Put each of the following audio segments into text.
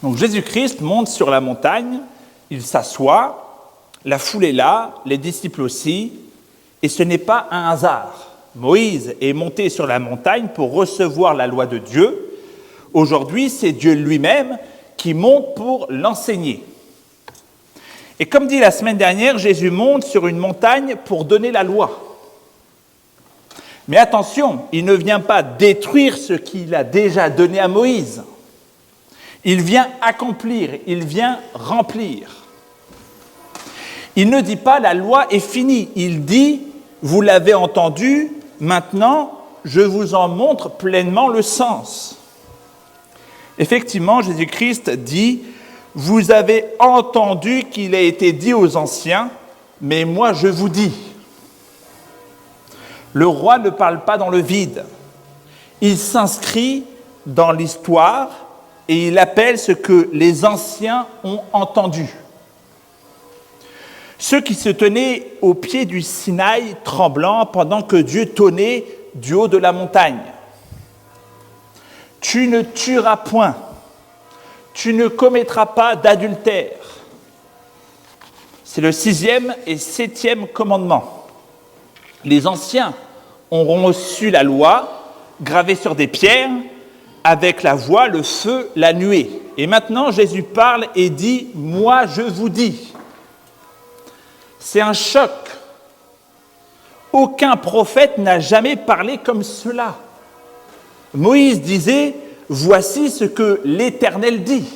Donc Jésus-Christ monte sur la montagne, il s'assoit, la foule est là, les disciples aussi, et ce n'est pas un hasard. Moïse est monté sur la montagne pour recevoir la loi de Dieu. Aujourd'hui, c'est Dieu lui-même qui monte pour l'enseigner. Et comme dit la semaine dernière, Jésus monte sur une montagne pour donner la loi. Mais attention, il ne vient pas détruire ce qu'il a déjà donné à Moïse. Il vient accomplir, il vient remplir. Il ne dit pas « la loi est finie », il dit « vous l'avez entendu, maintenant je vous en montre pleinement le sens ». Effectivement, Jésus-Christ dit « vous avez entendu qu'il a été dit aux anciens, mais moi je vous dis ». Le roi ne parle pas dans le vide. Il s'inscrit dans l'histoire et il appelle ce que les anciens ont entendu. Ceux qui se tenaient au pied du Sinaï tremblant pendant que Dieu tonnait du haut de la montagne. Tu ne tueras point, tu ne commettras pas d'adultère. C'est le 6e et 7e commandement. Les anciens auront reçu la loi gravée sur des pierres avec la voix, le feu, la nuée. Et maintenant, Jésus parle et dit « moi je vous dis ». C'est un choc. Aucun prophète n'a jamais parlé comme cela. Moïse disait « voici ce que l'Éternel dit ».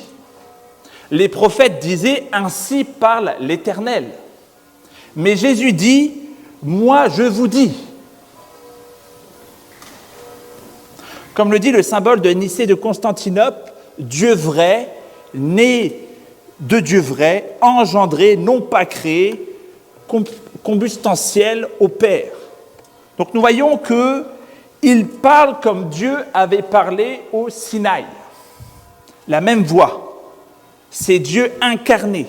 Les prophètes disaient « ainsi parle l'Éternel ». Mais Jésus dit « moi je vous dis ». Comme le dit le symbole de Nicée de Constantinople, Dieu vrai, né de Dieu vrai, engendré, non pas créé, consubstantiel au Père. Donc nous voyons qu'il parle comme Dieu avait parlé au Sinaï. La même voix, c'est Dieu incarné.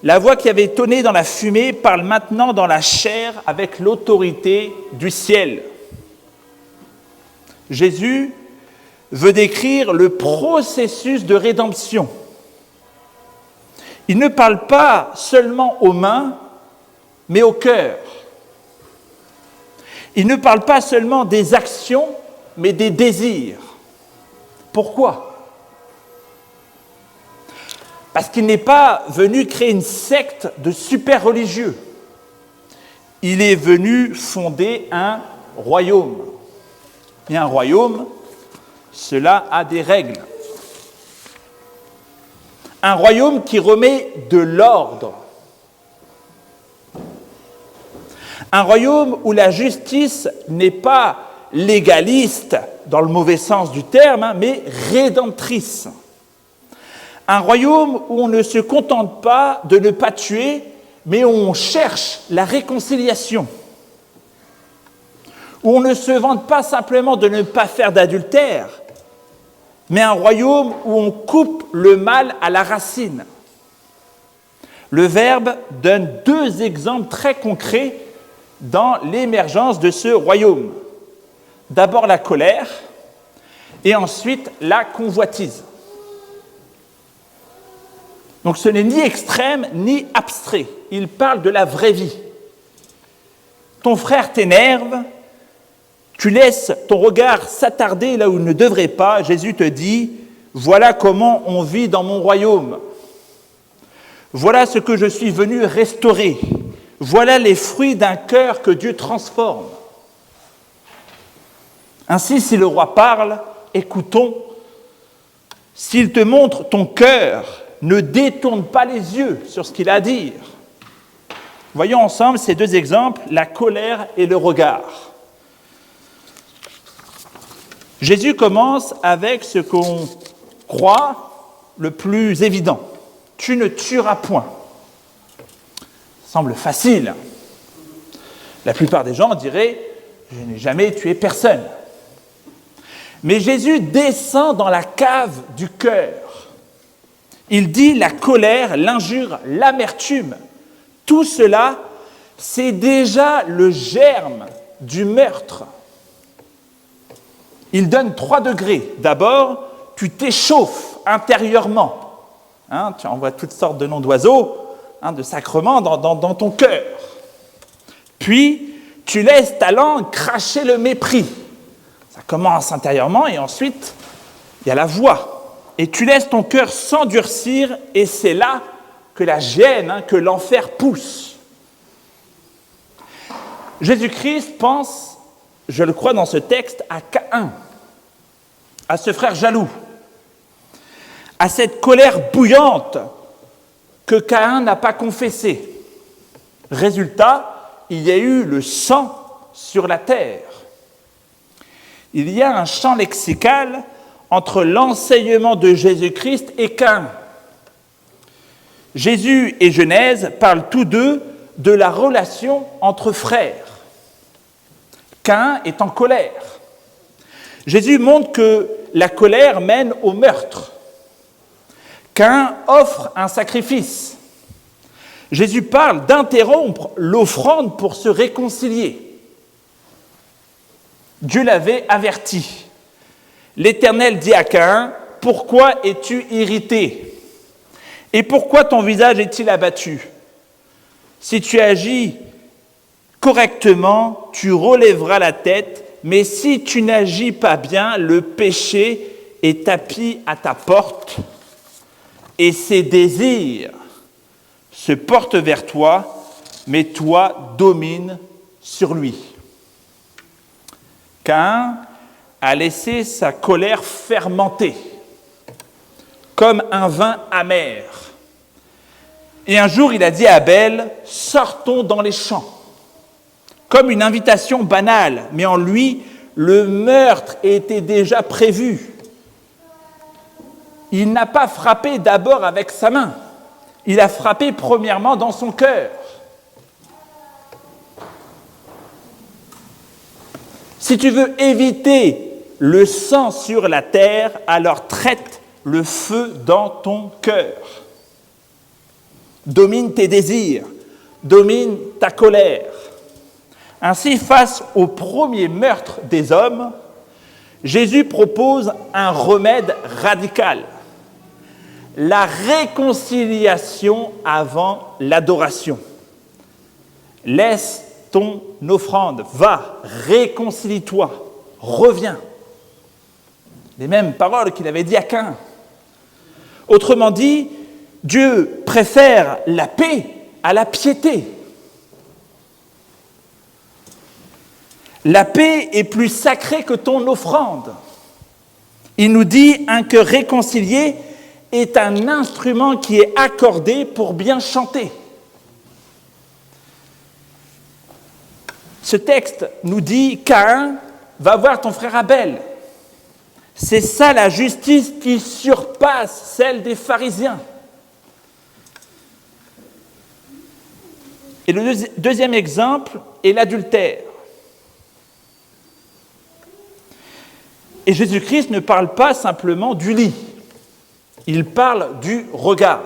La voix qui avait tonné dans la fumée parle maintenant dans la chair avec l'autorité du ciel. Jésus veut décrire le processus de rédemption. Il ne parle pas seulement aux mains, mais au cœur. Il ne parle pas seulement des actions, mais des désirs. Pourquoi ? Parce qu'il n'est pas venu créer une secte de super religieux. Il est venu fonder un royaume. Et un royaume, cela a des règles. Un royaume qui remet de l'ordre. Un royaume où la justice n'est pas légaliste dans le mauvais sens du terme, mais rédemptrice. Un royaume où on ne se contente pas de ne pas tuer, mais où on cherche la réconciliation. Où on ne se vante pas simplement de ne pas faire d'adultère, mais un royaume où on coupe le mal à la racine. Le Verbe donne 2 exemples très concrets dans l'émergence de ce royaume. D'abord la colère et ensuite la convoitise. Donc ce n'est ni extrême ni abstrait, il parle de la vraie vie. Ton frère t'énerve, tu laisses ton regard s'attarder là où il ne devrait pas, Jésus te dit « Voilà comment on vit dans mon royaume. Voilà ce que je suis venu restaurer. Voilà les fruits d'un cœur que Dieu transforme. » Ainsi, si le roi parle, écoutons. S'il te montre ton cœur, ne détourne pas les yeux sur ce qu'il a à dire. Voyons ensemble ces 2 exemples, la colère et le regard. Jésus commence avec ce qu'on croit le plus évident. Tu ne tueras point. Ça semble facile. La plupart des gens diraient « je n'ai jamais tué personne ». Mais Jésus descend dans la cave du cœur. Il dit la colère, l'injure, l'amertume. Tout cela, c'est déjà le germe du meurtre. Il donne 3 degrés. D'abord, tu t'échauffes intérieurement. Tu envoies toutes sortes de noms d'oiseaux, de sacrements dans ton cœur. Puis, tu laisses ta langue cracher le mépris. Ça commence intérieurement et ensuite, il y a la voix. Et tu laisses ton cœur s'endurcir et c'est là que la gêne, que l'enfer pousse. Jésus-Christ pense, je le crois dans ce texte, à Caïn, à ce frère jaloux, à cette colère bouillante que Caïn n'a pas confessée. Résultat, il y a eu le sang sur la terre. Il y a un champ lexical entre l'enseignement de Jésus-Christ et Caïn. Jésus et Genèse parlent tous deux de la relation entre frères. Caïn est en colère. Jésus montre que la colère mène au meurtre. Caïn offre un sacrifice. Jésus parle d'interrompre l'offrande pour se réconcilier. Dieu l'avait averti. L'Éternel dit à Caïn, « Pourquoi es-tu irrité ? Et pourquoi ton visage est-il abattu ? Si tu agis correctement, tu relèveras la tête, mais si tu n'agis pas bien, le péché est tapi à ta porte, et ses désirs se portent vers toi, mais toi domines sur lui. » Caïn a laissé sa colère fermenter, comme un vin amer. Et un jour, il a dit à Abel, « Sortons dans les champs », comme une invitation banale, mais en lui, le meurtre était déjà prévu. Il n'a pas frappé d'abord avec sa main, il a frappé premièrement dans son cœur. Si tu veux éviter le sang sur la terre, alors traite le feu dans ton cœur. Domine tes désirs, domine ta colère. Ainsi, face au premier meurtre des hommes, Jésus propose un remède radical. La réconciliation avant l'adoration. Laisse ton offrande, va, réconcilie-toi, reviens. Les mêmes paroles qu'il avait dit à Caïn. Autrement dit, Dieu préfère la paix à la piété. La paix est plus sacrée que ton offrande. Il nous dit un cœur réconcilié est un instrument qui est accordé pour bien chanter. Ce texte nous dit Caïn, va voir ton frère Abel. C'est ça la justice qui surpasse celle des pharisiens. Et le deuxième exemple est l'adultère. Et Jésus-Christ ne parle pas simplement du lit, il parle du regard.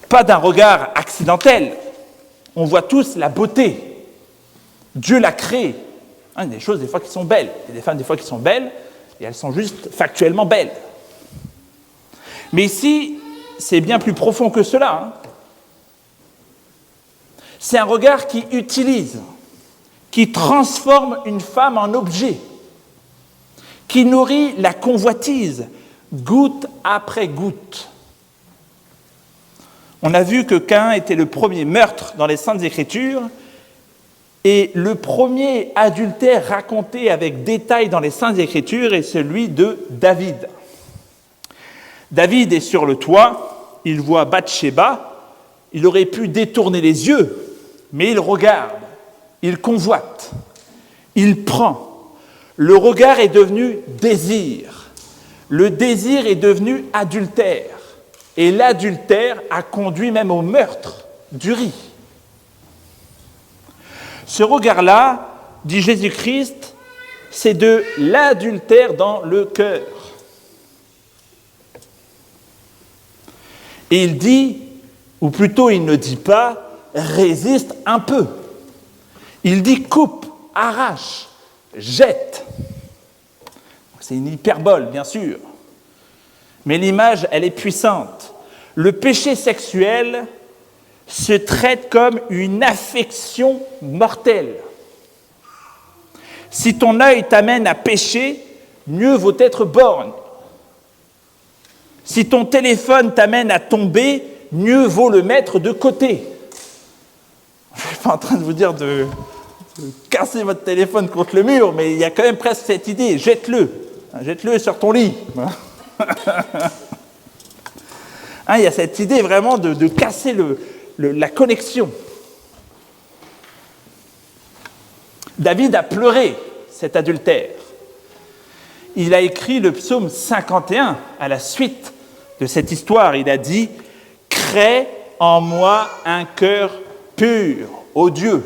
Pas d'un regard accidentel. On voit tous la beauté. Dieu l'a créée. Il y a des choses des fois qui sont belles. Il y a des femmes des fois qui sont belles et elles sont juste factuellement belles. Mais ici, c'est bien plus profond que cela. C'est un regard qui utilise, qui transforme une femme en objet, qui nourrit la convoitise, goutte après goutte. On a vu que Caïn était le premier meurtre dans les Saintes Écritures et le premier adultère raconté avec détail dans les Saintes Écritures est celui de David. David est sur le toit, il voit Bathsheba, il aurait pu détourner les yeux, mais il regarde, il convoite, il prend. Le regard est devenu désir, le désir est devenu adultère. Et l'adultère a conduit même au meurtre d'Uri. Ce regard-là, dit Jésus-Christ, c'est de l'adultère dans le cœur. Et il dit, ou plutôt il ne dit pas, résiste un peu. Il dit coupe, arrache, jette. C'est une hyperbole, bien sûr. Mais l'image, elle est puissante. Le péché sexuel se traite comme une affection mortelle. Si ton œil t'amène à pécher, mieux vaut être borgne. Si ton téléphone t'amène à tomber, mieux vaut le mettre de côté. Je ne suis pas en train de vous dire de casser votre téléphone contre le mur, mais il y a quand même presque cette idée, jette-le. Jette-le sur ton lit. Il y a cette idée vraiment de casser la connexion. David a pleuré cet adultère. Il a écrit le psaume 51 à la suite de cette histoire. Il a dit « Crée en moi un cœur pur, ô Dieu ».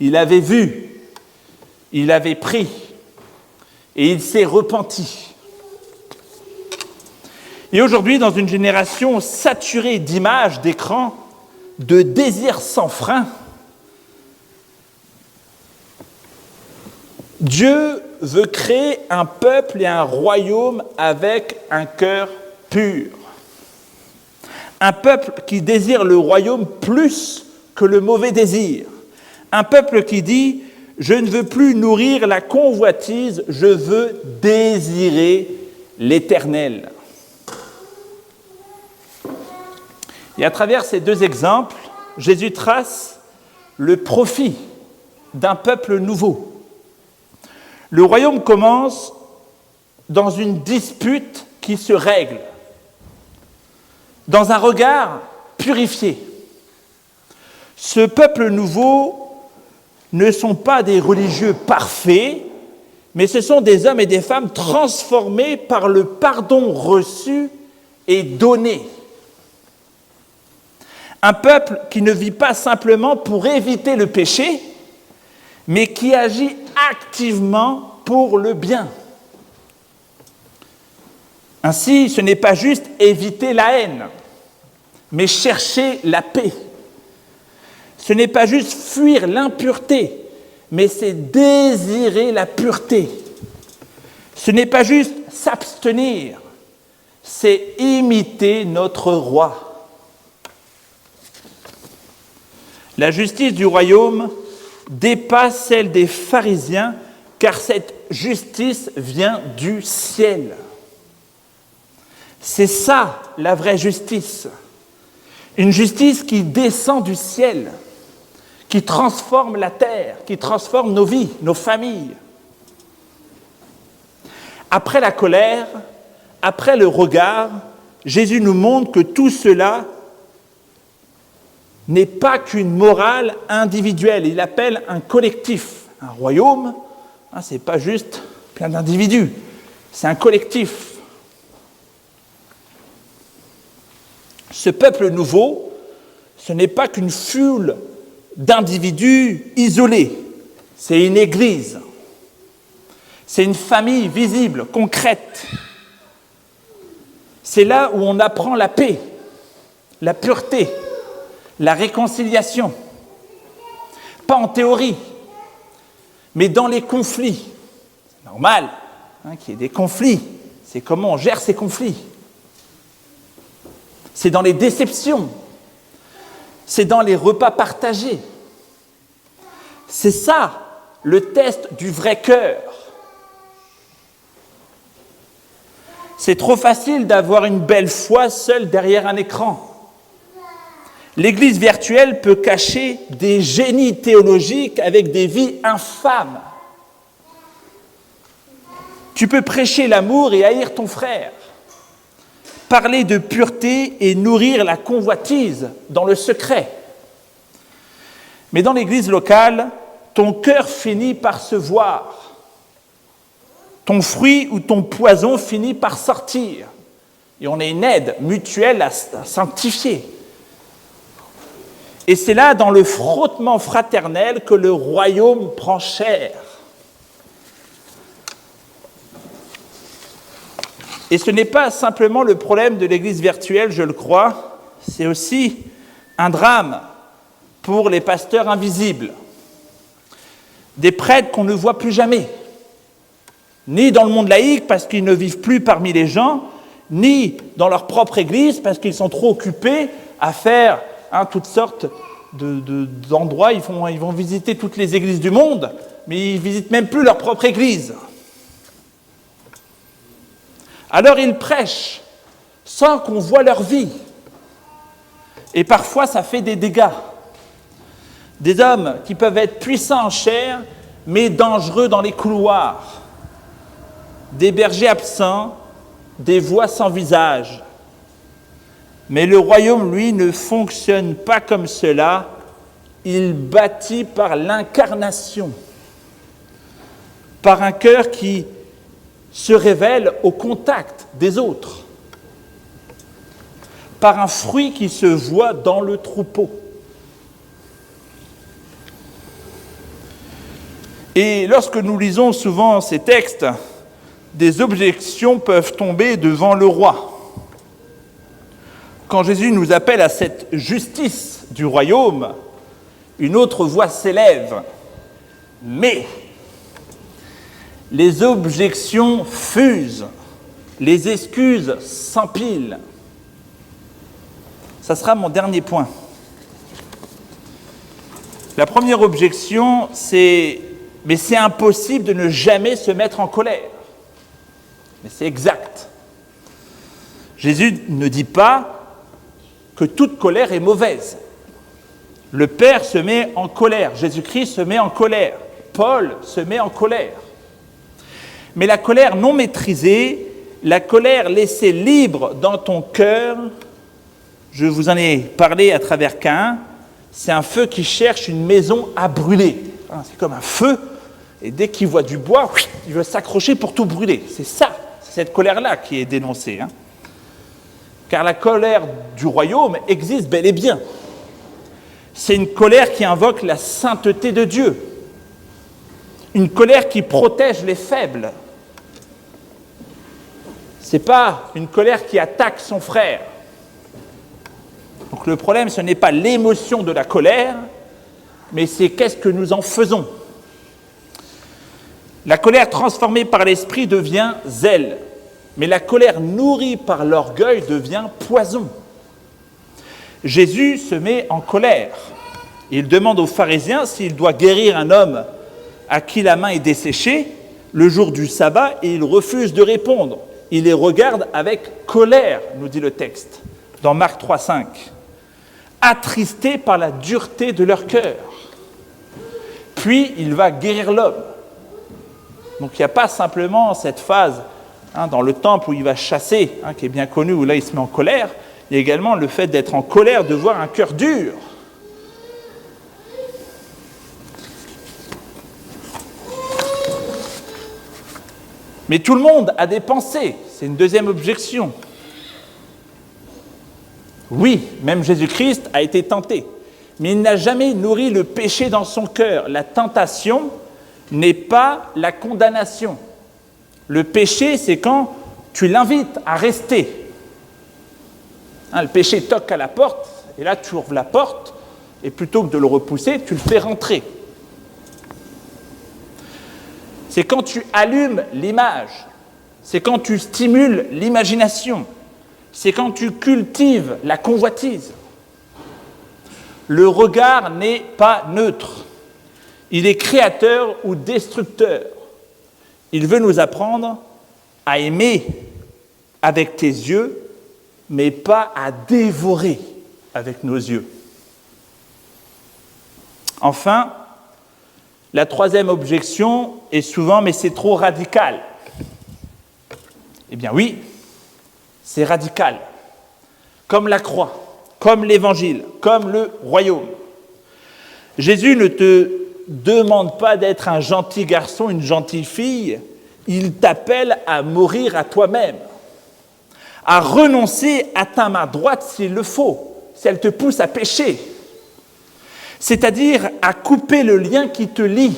Il avait vu, il avait pris et il s'est repenti. Et aujourd'hui, dans une génération saturée d'images, d'écrans, de désirs sans frein, Dieu veut créer un peuple et un royaume avec un cœur pur. Un peuple qui désire le royaume plus que le mauvais désir. Un peuple qui dit « Je ne veux plus nourrir la convoitise, je veux désirer l'Éternel ». Et à travers ces deux exemples, Jésus trace le profit d'un peuple nouveau. Le royaume commence dans une dispute qui se règle, dans un regard purifié. Ce peuple nouveau ne sont pas des religieux parfaits, mais ce sont des hommes et des femmes transformés par le pardon reçu et donné. Un peuple qui ne vit pas simplement pour éviter le péché, mais qui agit activement pour le bien. Ainsi, ce n'est pas juste éviter la haine, mais chercher la paix. Ce n'est pas juste fuir l'impureté, mais c'est désirer la pureté. Ce n'est pas juste s'abstenir, c'est imiter notre roi. La justice du royaume dépasse celle des pharisiens, car cette justice vient du ciel. C'est ça la vraie justice. Une justice qui descend du ciel, qui transforme la terre, qui transforme nos vies, nos familles. Après la colère, après le regard, Jésus nous montre que tout cela n'est pas qu'une morale individuelle. Il appelle un collectif. Un royaume, ce n'est pas juste plein d'individus, c'est un collectif. Ce peuple nouveau, ce n'est pas qu'une foule d'individus isolés, c'est une église. C'est une famille visible, concrète. C'est là où on apprend la paix, la pureté, la réconciliation, pas en théorie, mais dans les conflits. C'est normal qu'il y ait des conflits, c'est comment on gère ces conflits. C'est dans les déceptions, c'est dans les repas partagés. C'est ça, le test du vrai cœur. C'est trop facile d'avoir une belle foi seule derrière un écran. L'Église virtuelle peut cacher des génies théologiques avec des vies infâmes. Tu peux prêcher l'amour et haïr ton frère, parler de pureté et nourrir la convoitise dans le secret. Mais dans l'Église locale, ton cœur finit par se voir. Ton fruit ou ton poison finit par sortir. Et on est une aide mutuelle à sanctifier. Et c'est là, dans le frottement fraternel, que le royaume prend chair. Et ce n'est pas simplement le problème de l'Église virtuelle, je le crois, c'est aussi un drame pour les pasteurs invisibles, des prêtres qu'on ne voit plus jamais, ni dans le monde laïque parce qu'ils ne vivent plus parmi les gens, ni dans leur propre église parce qu'ils sont trop occupés à faire toutes sortes d'endroits. Ils vont visiter toutes les églises du monde, mais ils ne visitent même plus leur propre église. Alors ils prêchent sans qu'on voit leur vie. Et parfois, ça fait des dégâts. Des hommes qui peuvent être puissants en chair, mais dangereux dans les couloirs. Des bergers absents, des voix sans visage. Mais le royaume, lui, ne fonctionne pas comme cela. Il bâtit par l'incarnation, par un cœur qui se révèle au contact des autres, par un fruit qui se voit dans le troupeau. Et lorsque nous lisons souvent ces textes, des objections peuvent tomber devant le roi. Quand Jésus nous appelle à cette justice du royaume, une autre voix s'élève. Mais les objections fusent, les excuses s'empilent. Ça sera mon dernier point. La première objection, c'est « mais c'est impossible de ne jamais se mettre en colère ». Mais c'est exact. Jésus ne dit pas que toute colère est mauvaise. Le Père se met en colère, Jésus-Christ se met en colère, Paul se met en colère. Mais la colère non maîtrisée, la colère laissée libre dans ton cœur, je vous en ai parlé à travers Caïn, c'est un feu qui cherche une maison à brûler. C'est comme un feu, et dès qu'il voit du bois, il veut s'accrocher pour tout brûler. C'est ça, c'est cette colère-là qui est dénoncée. Car la colère du royaume existe bel et bien. C'est une colère qui invoque la sainteté de Dieu. Une colère qui protège les faibles. Ce n'est pas une colère qui attaque son frère. Donc le problème, ce n'est pas l'émotion de la colère, mais c'est qu'est-ce que nous en faisons. La colère transformée par l'esprit devient zèle, mais la colère nourrie par l'orgueil devient poison. Jésus se met en colère. Il demande aux pharisiens s'il doit guérir un homme à qui la main est desséchée le jour du sabbat, et il refuse de répondre. Il les regarde avec colère, nous dit le texte, dans Marc 3,5. Attristés par la dureté de leur cœur. Puis il va guérir l'homme. Donc il n'y a pas simplement cette phase dans le temple où il va chasser, qui est bien connue, où là il se met en colère. Il y a également le fait d'être en colère, de voir un cœur dur. Mais tout le monde a des pensées, c'est une deuxième objection. Oui, même Jésus-Christ a été tenté, mais il n'a jamais nourri le péché dans son cœur. La tentation n'est pas la condamnation. Le péché, c'est quand tu l'invites à rester. Le péché toque à la porte, et là tu ouvres la porte, et plutôt que de le repousser, tu le fais rentrer. C'est quand tu allumes l'image, c'est quand tu stimules l'imagination, c'est quand tu cultives la convoitise. Le regard n'est pas neutre. Il est créateur ou destructeur. Il veut nous apprendre à aimer avec tes yeux, mais pas à dévorer avec nos yeux. Enfin, la troisième objection est souvent « mais c'est trop radical ». Eh bien oui, c'est radical. Comme la croix, comme l'évangile, comme le royaume. Jésus ne te demande pas d'être un gentil garçon, une gentille fille. Il t'appelle à mourir à toi-même, à renoncer à ta main droite s'il le faut, si elle te pousse à pécher. C'est-à-dire à couper le lien qui te lie.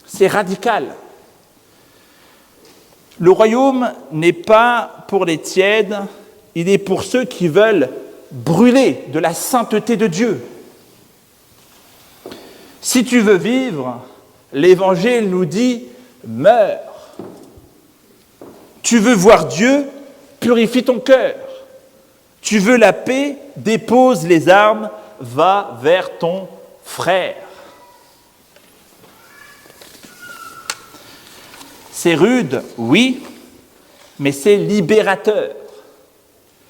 C'est radical. Le royaume n'est pas pour les tièdes, il est pour ceux qui veulent brûler de la sainteté de Dieu. Si tu veux vivre, l'Évangile nous dit « meurs ». Tu veux voir Dieu? Purifie ton cœur. Tu veux la paix? Dépose les armes, va vers ton frère. C'est rude, oui, mais c'est libérateur.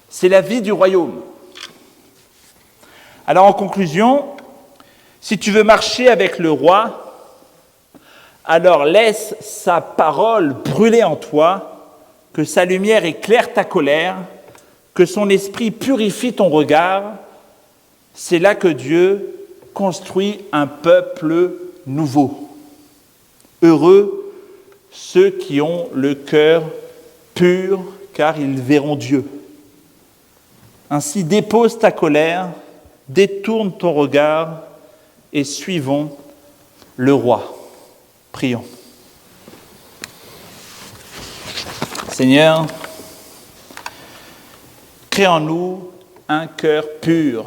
C'est la vie du royaume. Alors en conclusion, si tu veux marcher avec le roi, alors laisse sa parole brûler en toi, que sa lumière éclaire ta colère, que son esprit purifie ton regard. C'est là que Dieu construit un peuple nouveau. Heureux ceux qui ont le cœur pur, car ils verront Dieu. Ainsi, dépose ta colère, détourne ton regard et suivons le roi. Prions. Seigneur, crée en nous un cœur pur,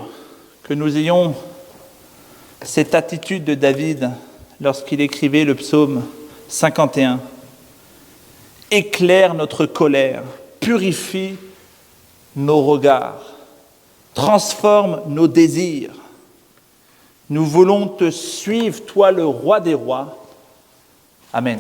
que nous ayons cette attitude de David lorsqu'il écrivait le psaume 51. Éclaire notre colère, purifie nos regards, transforme nos désirs. Nous voulons te suivre, toi le roi des rois. Amen.